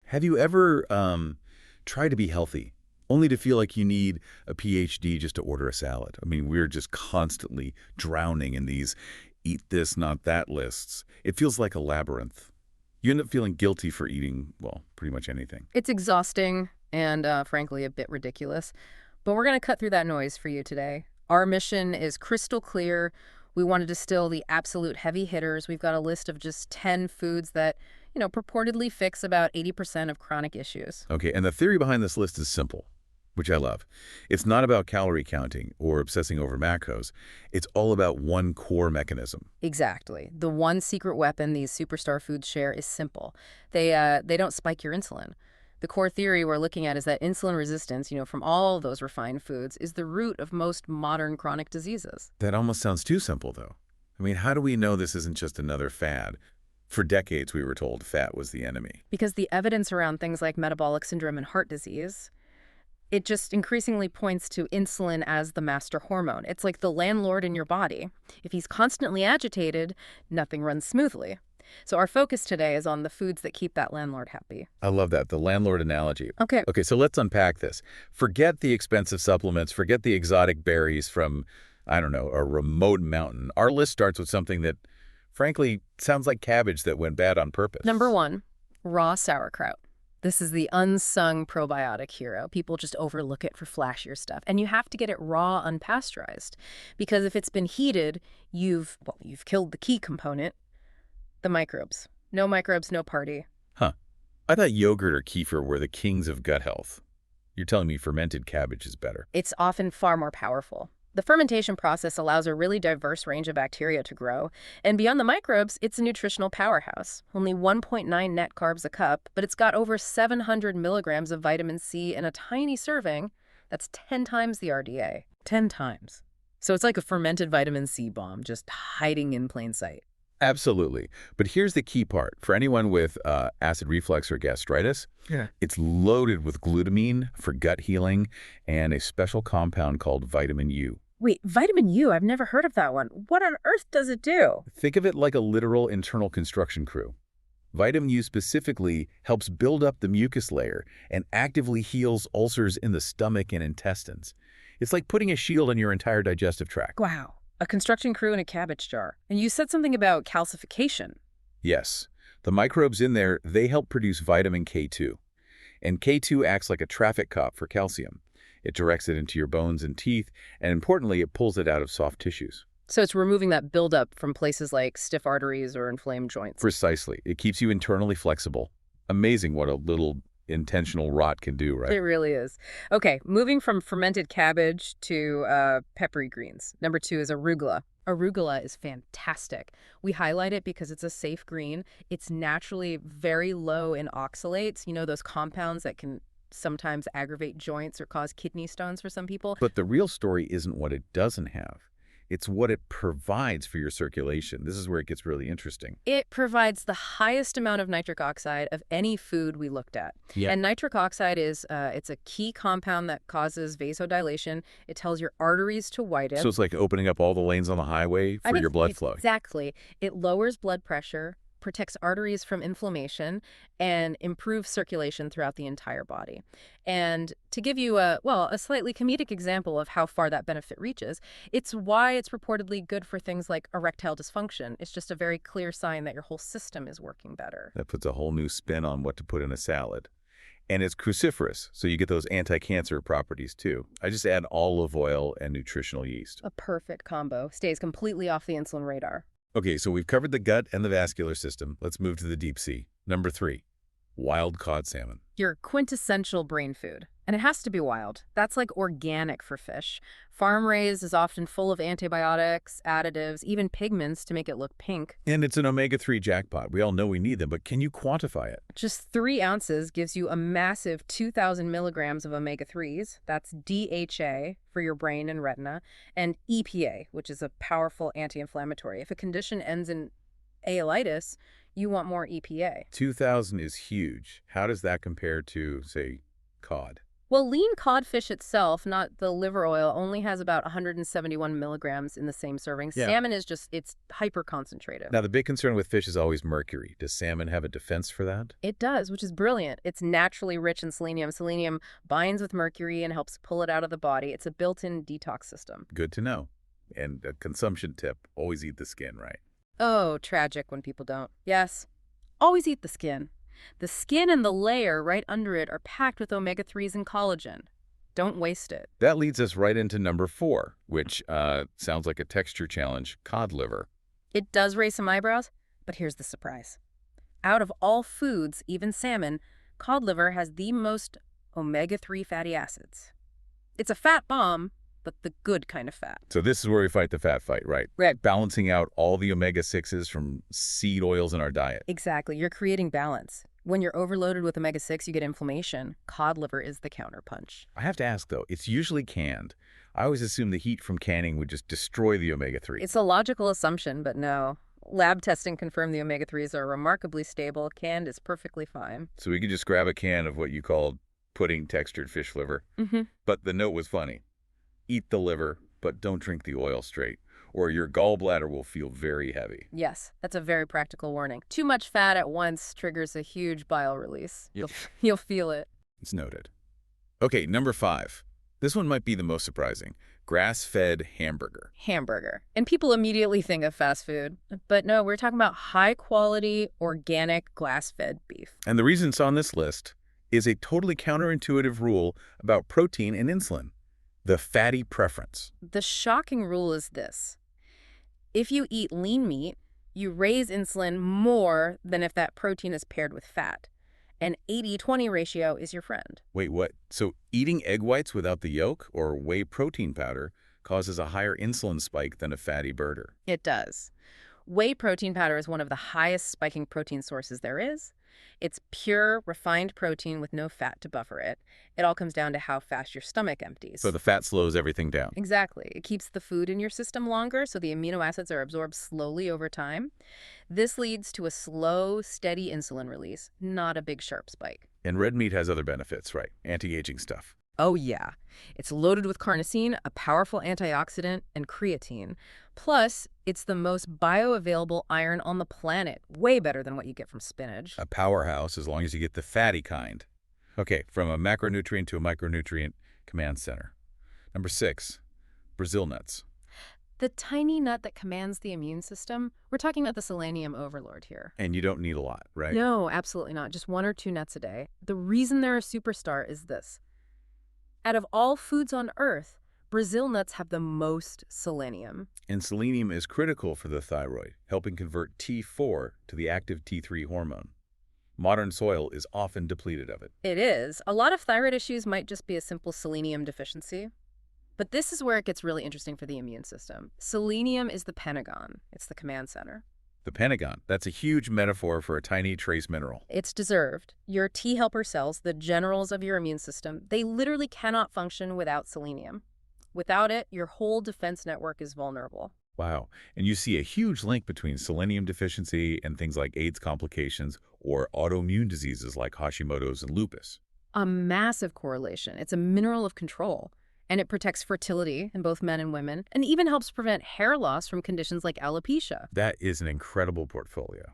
Have you ever tried to be healthy, only to feel like you need a PhD just to order a salad? I mean, we're just constantly drowning in these eat this, not that lists. It feels like a labyrinth. You end up feeling guilty for eating, well, pretty much anything. It's exhausting and, frankly, a bit ridiculous. But we're going to cut through that noise for you today. Our mission is crystal clear. We want to distill the absolute heavy hitters. We've got a list of just 10 foods that, purportedly fix about 80% of chronic issues. Okay, and the theory behind this list is simple, which I love. It's not about calorie counting or obsessing over macros. It's all about one core mechanism. Exactly. The one secret weapon these superstar foods share is simple. They don't spike your insulin. The core theory we're looking at is that insulin resistance, from all those refined foods, is the root of most modern chronic diseases. That almost sounds too simple, though. I mean, how do we know this isn't just another fad? For decades, we were told fat was the enemy. Because the evidence around things like metabolic syndrome and heart disease, it just increasingly points to insulin as the master hormone. It's like the landlord in your body. If he's constantly agitated, nothing runs smoothly. So our focus today is on the foods that keep that landlord happy. I love that, the landlord analogy. Okay. Okay, so let's unpack this. Forget the expensive supplements, forget the exotic berries from, I don't know, a remote mountain. Our list starts with something that, frankly, sounds like cabbage that went bad on purpose. Number 1, raw sauerkraut. This is the unsung probiotic hero. People just overlook it for flashier stuff. And you have to get it raw, unpasteurized. Because if it's been heated, you've killed the key component, the microbes. No microbes, no party. Huh. I thought yogurt or kefir were the kings of gut health. You're telling me fermented cabbage is better. It's often far more powerful. The fermentation process allows a really diverse range of bacteria to grow. And beyond the microbes, it's a nutritional powerhouse. Only 1.9 net carbs a cup, but it's got over 700 milligrams of vitamin C in a tiny serving. That's 10 times the RDA. 10 times. So it's like a fermented vitamin C bomb, just hiding in plain sight. Absolutely. But here's the key part. For anyone with acid reflux or gastritis, it's loaded with glutamine for gut healing and a special compound called vitamin U. Wait, vitamin U? I've never heard of that one. What on earth does it do? Think of it like a literal internal construction crew. Vitamin U specifically helps build up the mucus layer and actively heals ulcers in the stomach and intestines. It's like putting a shield on your entire digestive tract. Wow. A construction crew in a cabbage jar. And you said something about calcification. Yes. The microbes in there, they help produce vitamin K2. And K2 acts like a traffic cop for calcium. It directs it into your bones and teeth, and importantly, it pulls it out of soft tissues. So it's removing that buildup from places like stiff arteries or inflamed joints. Precisely. It keeps you internally flexible. Amazing what a little intentional rot can do, right? It really is. Okay, moving from fermented cabbage to peppery greens. Number 2 is arugula. Arugula is fantastic. We highlight it because it's a safe green. It's naturally very low in oxalates, those compounds that can sometimes aggravate joints or cause kidney stones for some people. But the real story isn't what it doesn't have. It's what it provides for your circulation. This is where it gets really interesting. It provides the highest amount of nitric oxide of any food we looked at. Yeah. And nitric oxide is it's a key compound that causes vasodilation. It tells your arteries to widen. So it's like opening up all the lanes on the highway for your blood flow. Exactly. It lowers blood pressure, protects arteries from inflammation, and improves circulation throughout the entire body. And to give you a slightly comedic example of how far that benefit reaches, it's why it's reportedly good for things like erectile dysfunction. It's just a very clear sign that your whole system is working better. That puts a whole new spin on what to put in a salad. And it's cruciferous, so you get those anti-cancer properties too. I just add olive oil and nutritional yeast. A perfect combo. Stays completely off the insulin radar. Okay, so we've covered the gut and the vascular system. Let's move to the deep sea. Number 3, wild-caught salmon. Your quintessential brain food. And it has to be wild. That's like organic for fish. Farm-raised is often full of antibiotics, additives, even pigments to make it look pink. And it's an omega-3 jackpot. We all know we need them, but can you quantify it? Just 3 ounces gives you a massive 2,000 milligrams of omega-3s. That's DHA for your brain and retina, and EPA, which is a powerful anti-inflammatory. If a condition ends in aelitis, you want more EPA. 2,000 is huge. How does that compare to, say, cod? Well, lean codfish itself, not the liver oil, only has about 171 milligrams in the same serving. Yeah. Salmon is just, it's hyper concentrated. Now, the big concern with fish is always mercury. Does salmon have a defense for that? It does, which is brilliant. It's naturally rich in selenium. Selenium binds with mercury and helps pull it out of the body. It's a built-in detox system. Good to know. And a consumption tip, always eat the skin, right? Oh, tragic when people don't. Yes, always eat the skin. The skin and the layer right under it are packed with omega-3s and collagen. Don't waste it. That leads us right into number 4, which sounds like a texture challenge, cod liver. It does raise some eyebrows, but here's the surprise. Out of all foods, even salmon, cod liver has the most omega-3 fatty acids. It's a fat bomb, but the good kind of fat. So this is where we fight the fat fight, right? Right. Balancing out all the omega-6s from seed oils in our diet. Exactly. You're creating balance. When you're overloaded with omega-6, you get inflammation. Cod liver is the counterpunch. I have to ask, though, it's usually canned. I always assumed the heat from canning would just destroy the omega-3. It's a logical assumption, but no. Lab testing confirmed the omega-3s are remarkably stable. Canned is perfectly fine. So we could just grab a can of what you called pudding-textured fish liver. Mm-hmm. But the note was funny. Eat the liver, but don't drink the oil straight, or your gallbladder will feel very heavy. Yes, that's a very practical warning. Too much fat at once triggers a huge bile release. Yep. You'll feel it. It's noted. Okay, number 5. This one might be the most surprising. Grass-fed hamburger. Hamburger. And people immediately think of fast food. But no, we're talking about high-quality, organic, grass-fed beef. And the reason it's on this list is a totally counterintuitive rule about protein and insulin. The fatty preference. The shocking rule is this. If you eat lean meat, you raise insulin more than if that protein is paired with fat. An 80-20 ratio is your friend. Wait, what? So eating egg whites without the yolk or whey protein powder causes a higher insulin spike than a fatty burger? It does. Whey protein powder is one of the highest spiking protein sources there is. It's pure, refined protein with no fat to buffer it. It all comes down to how fast your stomach empties. So the fat slows everything down. Exactly. It keeps the food in your system longer, so the amino acids are absorbed slowly over time. This leads to a slow, steady insulin release, not a big, sharp spike. And red meat has other benefits, right? Anti-aging stuff. Oh, yeah. It's loaded with carnosine, a powerful antioxidant, and creatine. Plus, it's the most bioavailable iron on the planet, way better than what you get from spinach. A powerhouse as long as you get the fatty kind. Okay, from a macronutrient to a micronutrient command center. Number 6, Brazil nuts. The tiny nut that commands the immune system, we're talking about the selenium overlord here. And you don't need a lot, right? No, absolutely not. Just 1 or 2 nuts a day. The reason they're a superstar is this. Out of all foods on Earth, Brazil nuts have the most selenium. And selenium is critical for the thyroid, helping convert T4 to the active T3 hormone. Modern soil is often depleted of it. It is. A lot of thyroid issues might just be a simple selenium deficiency. But this is where it gets really interesting for the immune system. Selenium is the Pentagon. It's the command center. The Pentagon, that's a huge metaphor for a tiny trace mineral. It's deserved. Your T helper cells, the generals of your immune system, they literally cannot function without selenium. Without it, your whole defense network is vulnerable. Wow. And you see a huge link between selenium deficiency and things like AIDS complications or autoimmune diseases like Hashimoto's and lupus. A massive correlation. It's a mineral of control. And it protects fertility in both men and women, and even helps prevent hair loss from conditions like alopecia. That is an incredible portfolio.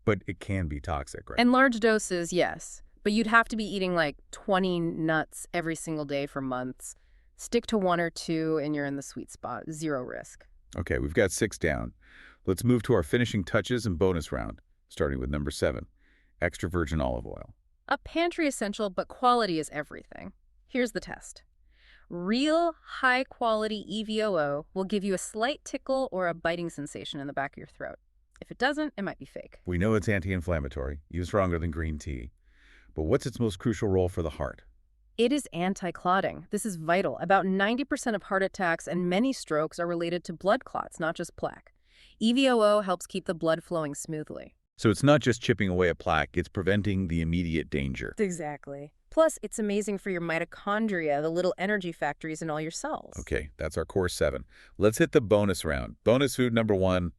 But it can be toxic, right? And large doses, yes. But you'd have to be eating like 20 nuts every single day for months. Stick to 1 or 2 and you're in the sweet spot. 0 risk. Okay, we've got 6 down. Let's move to our finishing touches and bonus round, starting with number 7, extra virgin olive oil. A pantry essential, but quality is everything. Here's the test. Real high-quality EVOO will give you a slight tickle or a biting sensation in the back of your throat. If it doesn't, it might be fake. We know it's anti-inflammatory, even stronger than green tea. But what's its most crucial role for the heart? It is anti-clotting. This is vital. About 90% of heart attacks and many strokes are related to blood clots, not just plaque. EVOO helps keep the blood flowing smoothly. So it's not just chipping away at plaque, it's preventing the immediate danger. Exactly. Plus, it's amazing for your mitochondria, the little energy factories in all your cells. Okay, that's our core 7. Let's hit the bonus round. Bonus food number 1,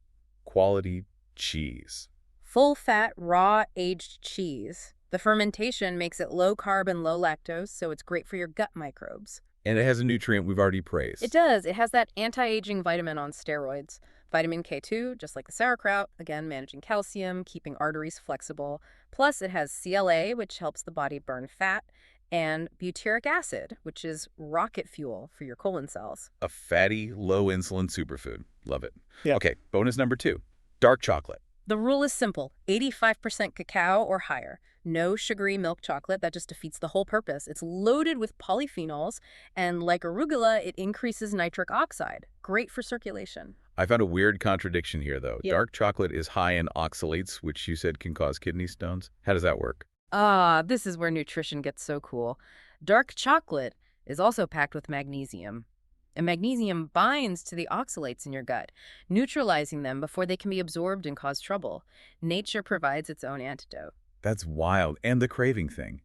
quality cheese. Full-fat, raw, aged cheese. The fermentation makes it low carb and low lactose, so it's great for your gut microbes. And it has a nutrient we've already It praised. does. It has that anti-aging vitamin on steroids. Vitamin K2, just like the sauerkraut, again, managing calcium, keeping arteries flexible. Plus, it has CLA, which helps the body burn fat, and butyric acid, which is rocket fuel for your colon cells. A fatty, low-insulin superfood. Love it. Yeah. Okay, bonus number 2, dark chocolate. The rule is simple, 85% cacao or higher. No sugary milk chocolate, that just defeats the whole purpose. It's loaded with polyphenols, and like arugula, it increases nitric oxide. Great for circulation. I found a weird contradiction here, though. Yeah. Dark chocolate is high in oxalates, which you said can cause kidney stones. How does that work? This is where nutrition gets so cool. Dark chocolate is also packed with magnesium. And magnesium binds to the oxalates in your gut, neutralizing them before they can be absorbed and cause trouble. Nature provides its own antidote. That's wild. And the craving thing.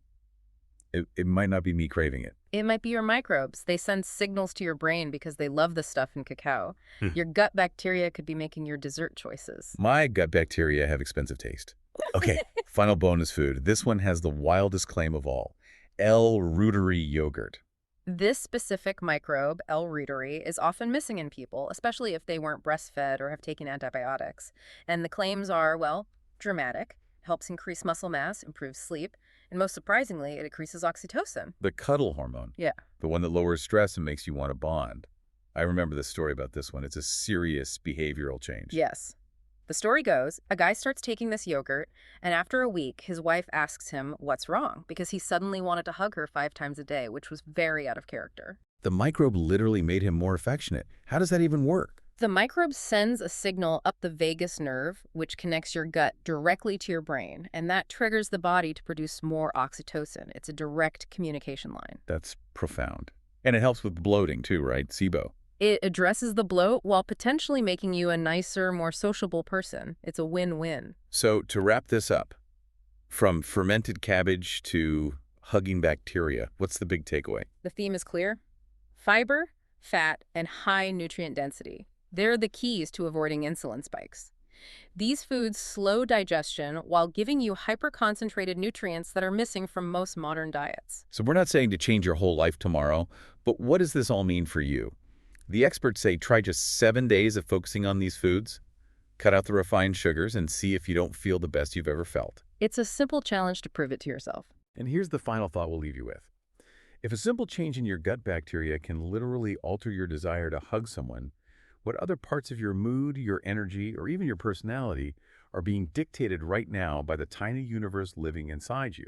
It might not be me craving it. It might be your microbes. They send signals to your brain because they love the stuff in cacao. Hmm. Your gut bacteria could be making your dessert choices. My gut bacteria have expensive taste. Okay, final bonus food. This one has the wildest claim of all. L. reuteri yogurt. This specific microbe, L. reuteri, is often missing in people, especially if they weren't breastfed or have taken antibiotics. And the claims are, well, dramatic, helps increase muscle mass, improves sleep, and most surprisingly, it increases oxytocin. The cuddle hormone. Yeah. The one that lowers stress and makes you want to bond. I remember the story about this one. It's a serious behavioral change. Yes. The story goes, a guy starts taking this yogurt, and after a week, his wife asks him what's wrong, because he suddenly wanted to hug her 5 times a day, which was very out of character. The microbe literally made him more affectionate. How does that even work? The microbe sends a signal up the vagus nerve, which connects your gut directly to your brain, and that triggers the body to produce more oxytocin. It's a direct communication line. That's profound. And it helps with bloating too, right? SIBO. It addresses the bloat while potentially making you a nicer, more sociable person. It's a win-win. So to wrap this up, from fermented cabbage to hugging bacteria, what's the big takeaway? The theme is clear. Fiber, fat, and high nutrient density. They're the keys to avoiding insulin spikes. These foods slow digestion while giving you hyper-concentrated nutrients that are missing from most modern diets. So we're not saying to change your whole life tomorrow, but what does this all mean for you? The experts say try just 7 days of focusing on these foods, cut out the refined sugars, and see if you don't feel the best you've ever felt. It's a simple challenge to prove it to yourself. And here's the final thought we'll leave you with. If a simple change in your gut bacteria can literally alter your desire to hug someone, what other parts of your mood, your energy, or even your personality are being dictated right now by the tiny universe living inside you?